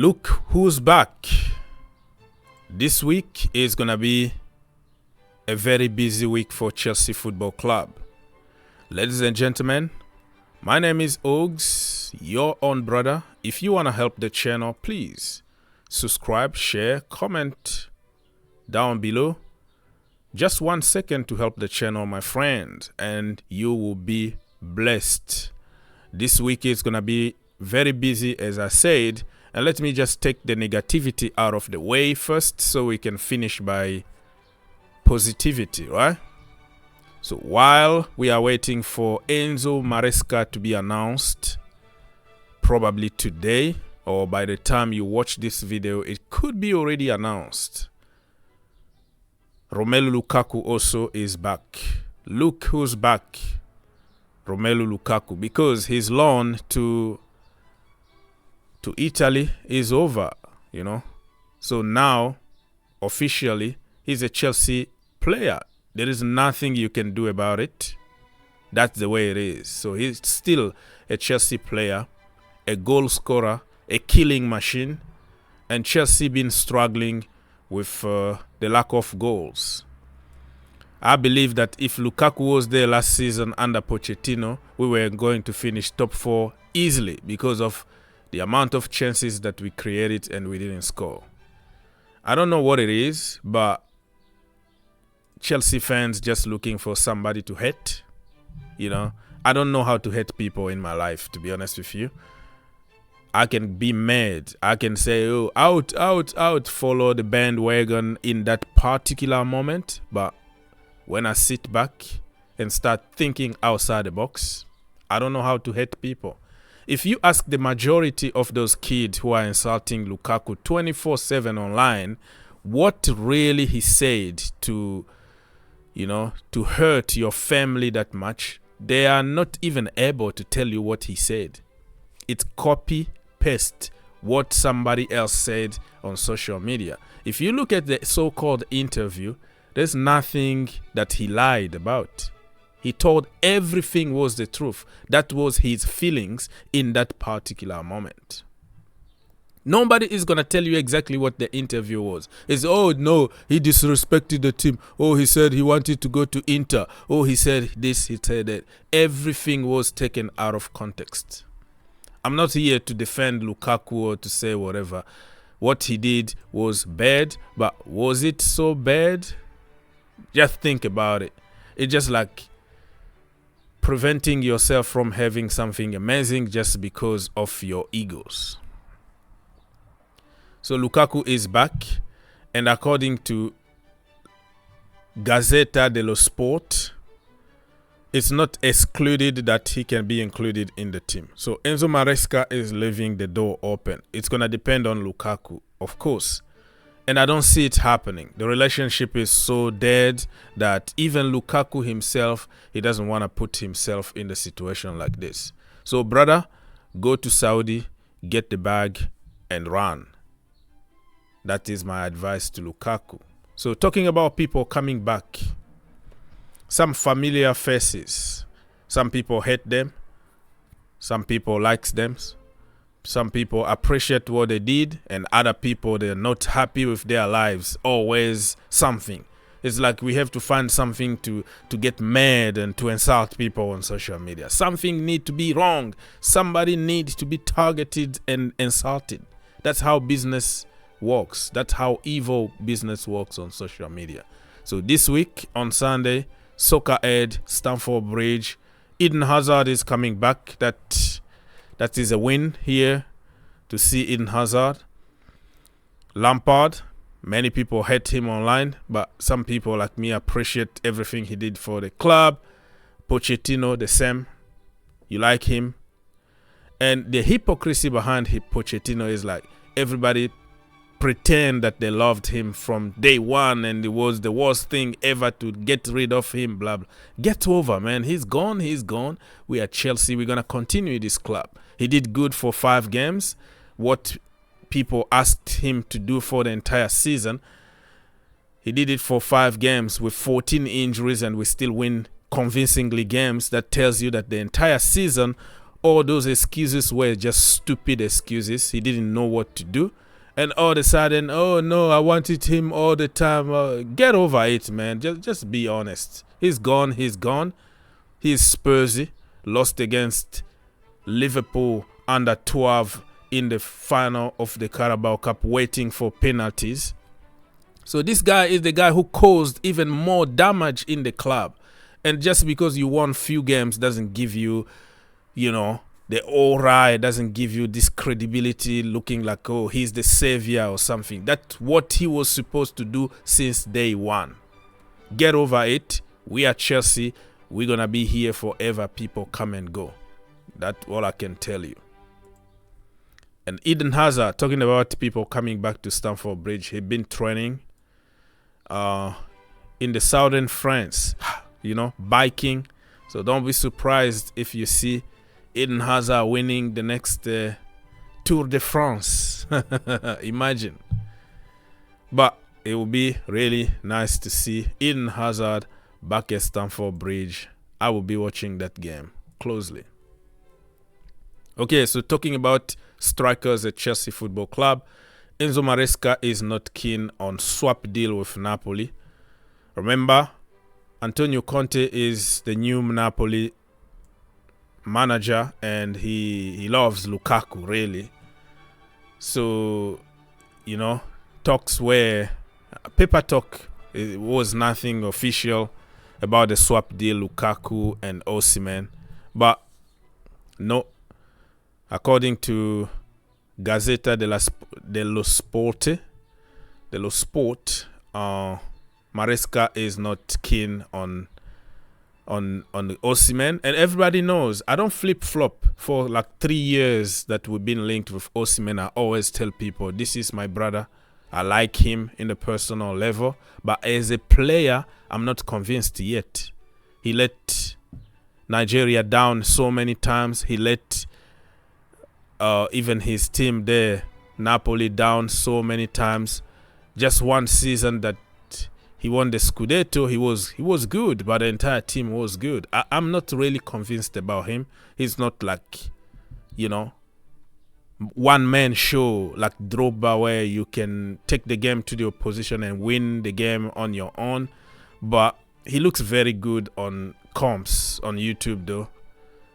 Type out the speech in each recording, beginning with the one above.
Look who's back. This week is going to be a very busy week for Chelsea Football Club. Ladies and gentlemen, my name is Ogs, your own brother. If you want to help the channel, please subscribe, share, comment down below. Just 1 second to help the channel, my friend, and you will be blessed. This week is going to be very busy, as I said. And let me just take the negativity out of the way first so we can finish by positivity, right? So while we are waiting for Enzo Maresca to be announced, probably today or by the time you watch this video, it could be already announced. Romelu Lukaku also is back. Look who's back. Romelu Lukaku, because his loan to Italy is over, you know. So now, officially, he's a Chelsea player. There is nothing you can do about it. That's the way it is. So he's still a Chelsea player, a goal scorer, a killing machine, and Chelsea been struggling with the lack of goals. I believe that if Lukaku was there last season under Pochettino, we were going to finish top 4 easily because of the amount of chances that we created and we didn't score. I don't know what it is, but Chelsea fans just looking for somebody to hate. You know, I don't know how to hate people in my life, to be honest with you. I can be mad. I can say, oh, out, out, out, follow the bandwagon in that particular moment. But when I sit back and start thinking outside the box, I don't know how to hate people. If you ask the majority of those kids who are insulting Lukaku 24/7 online, what really he said to, you know, to hurt your family that much, they are not even able to tell you what he said. It's copy paste what somebody else said on social media. If you look at the so-called interview, there's nothing that he lied about. He told everything was the truth. That was his feelings in that particular moment. Nobody is going to tell you exactly what the interview was. It's, oh, no, he disrespected the team. Oh, he said he wanted to go to Inter. Oh, he said this, he said that. Everything was taken out of context. I'm not here to defend Lukaku or to say whatever. What he did was bad, but was it so bad? Just think about it. It's just like preventing yourself from having something amazing just because of your egos. So Lukaku is back, and according to Gazzetta dello Sport, it's not excluded that he can be included in the team. So Enzo Maresca is leaving the door open. It's going to depend on Lukaku, of course. And I don't see it happening. The relationship is so dead that even Lukaku himself, he doesn't want to put himself in a situation like this. So, brother, go to Saudi, get the bag, and run. That is my advice to Lukaku. So, talking about people coming back, some familiar faces. Some people hate them. Some people like them. Some people appreciate what they did, and other people, they're not happy with their lives. Always something. It's like we have to find something to get mad and to insult people on social media. Something needs to be wrong. Somebody needs to be targeted and insulted. That's how business works. That's how evil business works on social media. So this week on Sunday, Soccer Aid, Stamford Bridge, Eden Hazard is coming back. That is a win here to see Eden Hazard. Lampard, many people hate him online, but some people like me appreciate everything he did for the club. Pochettino, the same. You like him. And the hypocrisy behind Pochettino is like everybody pretend that they loved him from day one and it was the worst thing ever to get rid of him, blah, blah. Get over, man. He's gone. He's gone. We are Chelsea. We're going to continue this club. He did good for 5 games. What people asked him to do for the entire season, he did it for 5 games with 14 injuries, and we still win convincingly games. That tells you that the entire season all those excuses were just stupid excuses. He didn't know what to do. And all of a sudden, oh no, I wanted him all the time. Get over it, man. Just be honest. He's gone. He's Spursy. Lost against Liverpool under 12 in the final of the Carabao Cup, waiting for penalties. So this guy is the guy who caused even more damage in the club. And just because you won few games doesn't give you, the aura. It doesn't give you this credibility looking like, oh, he's the savior or something. That's what he was supposed to do since day one. Get over it. We are Chelsea. We're going to be here forever. People come and go. That's all I can tell you. And Eden Hazard, talking about people coming back to Stamford Bridge. He'd been training in the southern France, biking. So don't be surprised if you see Eden Hazard winning the next Tour de France. Imagine. But it will be really nice to see Eden Hazard back at Stamford Bridge. I will be watching that game closely. Okay, so talking about strikers at Chelsea Football Club, Enzo Maresca is not keen on swap deal with Napoli. Remember, Antonio Conte is the new Napoli manager and he loves Lukaku, really. So, talks were paper talk. It was nothing official about the swap deal, Lukaku and Osimhen. But no, according to Gazzetta dello Sport, Maresca is not keen on Osimhen, and everybody knows I don't flip-flop. For like 3 years that we've been linked with Osimhen, I always tell people this is my brother. I like him in the personal level, but as a player, I'm not convinced yet. He let Nigeria down so many times. He let even his team there, Napoli, down so many times. Just one season that he won the Scudetto, he was good, but the entire team was good. I'm not really convinced about him. He's not like, one-man show like Drogba where you can take the game to the opposition and win the game on your own. But he looks very good on comps on YouTube, though.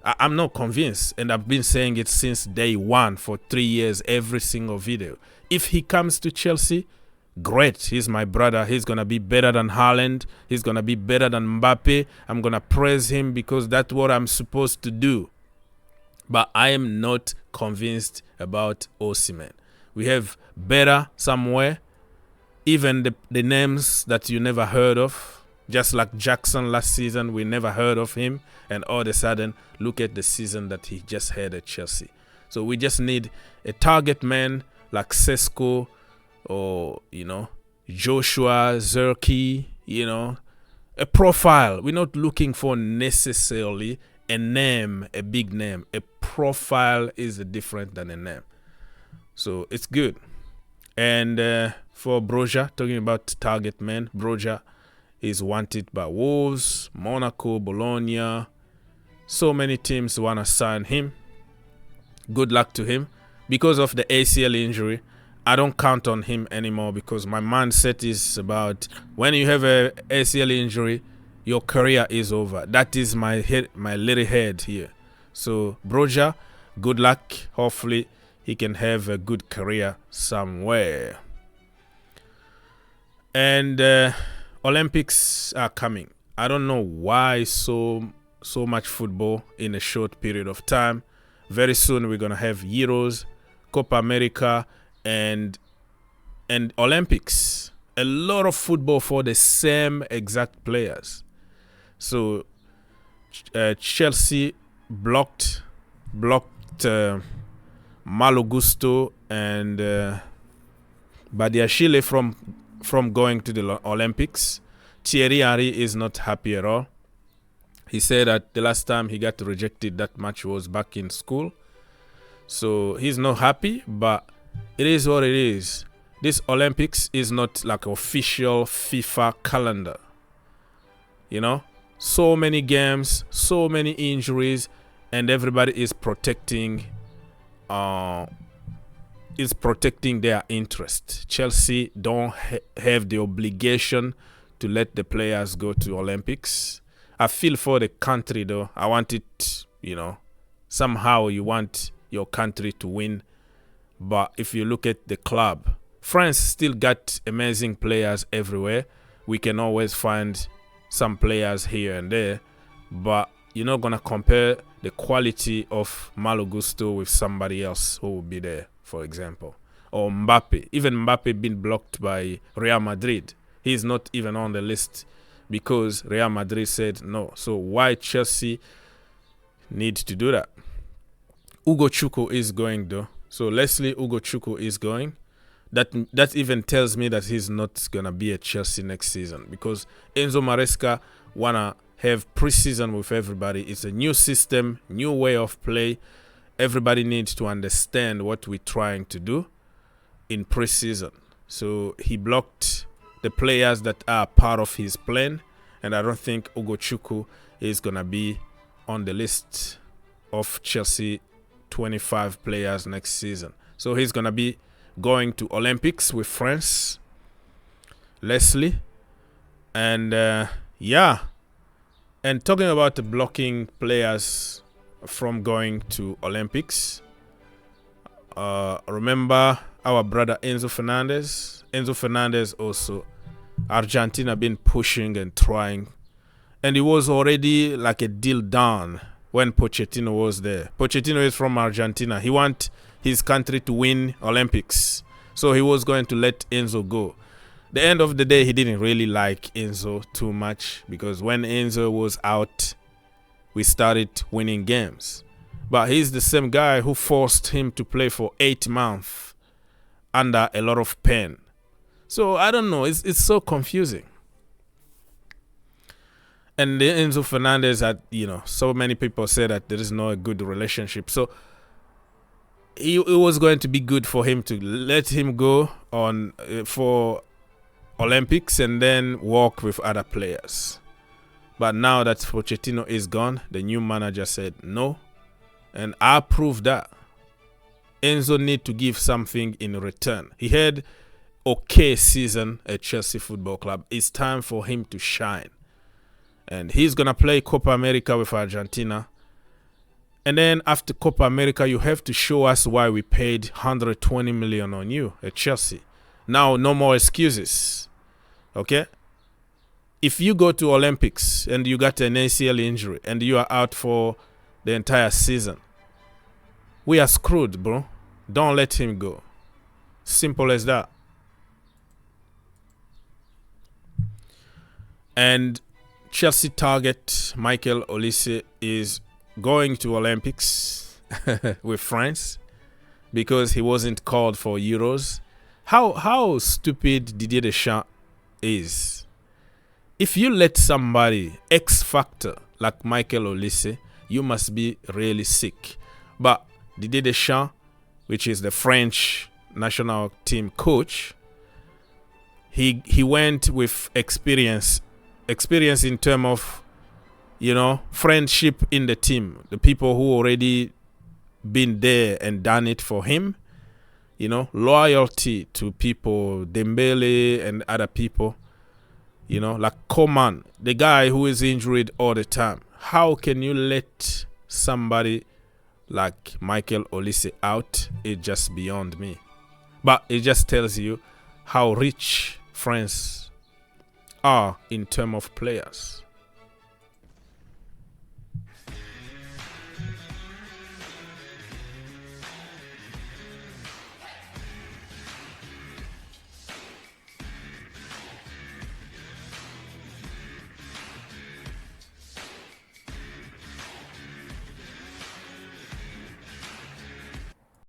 I'm not convinced, and I've been saying it since day one for 3 years, every single video. If he comes to Chelsea, great. He's my brother. He's going to be better than Haaland. He's going to be better than Mbappe. I'm going to praise him because that's what I'm supposed to do. But I am not convinced about Osimhen. We have better somewhere, even the names that you never heard of. Just like Jackson last season, we never heard of him. And all of a sudden, look at the season that he just had at Chelsea. So we just need a target man like Sesko or, Joshua Zirkzee, a profile. We're not looking for necessarily a name, a big name. A profile is different than a name. So it's good. And for Broja, talking about target man, Broja is wanted by Wolves, Monaco, Bologna. So many teams want to sign him. Good luck to him. Because of the ACL injury, I don't count on him anymore because my mindset is about when you have a ACL injury, your career is over. That is my little head here. So Broja, good luck. Hopefully he can have a good career somewhere. And Olympics are coming. I don't know why so much football in a short period of time. Very soon we're gonna have Euros, Copa America, and Olympics. A lot of football for the same exact players. So Chelsea blocked Malo Gusto and Badiashile from going to the Olympics. Thierry Henry is not happy at all. He said that the last time he got rejected that match was back in school. So he's not happy, but it is what it is. This Olympics is not like official FIFA calendar. So many games, so many injuries. and everybody is protecting their interest. Chelsea don't have the obligation to let the players go to Olympics. I feel for the country though. I want it, somehow you want your country to win. But if you look at the club, France still got amazing players everywhere. We can always find some players here and there, but you're not going to compare the quality of Malo Gusto with somebody else who will be there, for example. Or Mbappe. Even Mbappe been blocked by Real Madrid. He's not even on the list because Real Madrid said no. So why Chelsea need to do that? Ugo Chukwu is going though. So Leslie Ugo Chukwu is going. That even tells me that he's not going to be at Chelsea next season because Enzo Maresca want to have pre-season with everybody. It's a new system, new way of play. Everybody needs to understand what we're trying to do in pre-season. So he blocked the players that are part of his plan, and I don't think Ugo Chukwu is going to be on the list of Chelsea 25 players next season. So he's going to be going to Olympics with France, Leslie, and and talking about blocking players from going to Olympics, remember our brother Enzo Fernandez? Enzo Fernandez also, Argentina been pushing and trying, and it was already like a deal done when Pochettino was there. Pochettino is from Argentina. He want his country to win Olympics, so he was going to let Enzo go. The end of the day, he didn't really like Enzo too much because when Enzo was out, we started winning games. But he's the same guy who forced him to play for 8 months under a lot of pain. So I don't know. It's so confusing. And Enzo Fernandez had, so many people say that there is no good relationship. So it was going to be good for him to let him go on for Olympics and then work with other players. But now that Pochettino is gone, the new manager said no. And I proved that. Enzo need to give something in return. He had okay season at Chelsea Football Club. It's time for him to shine. And he's going to play Copa America with Argentina. And then after Copa America, you have to show us why we paid 120 million on you at Chelsea. Now, no more excuses. Okay? If you go to Olympics and you got an ACL injury and you are out for the entire season, we are screwed, bro. Don't let him go. Simple as that. And Chelsea target Mykhailo Olise is going to Olympics with France because he wasn't called for Euros. How stupid Didier Deschamps is. If you let somebody X factor like Mykhailo Olise, you must be really sick. But Didier Deschamps, which is the French national team coach, he went with experience in terms of, friendship in the team. The people who already been there and done it for him, loyalty to people, Dembele and other people, like Coman, the guy who is injured all the time. How can you let somebody like Mykhailo Olise out? It's just beyond me. But it just tells you how rich France are in terms of players.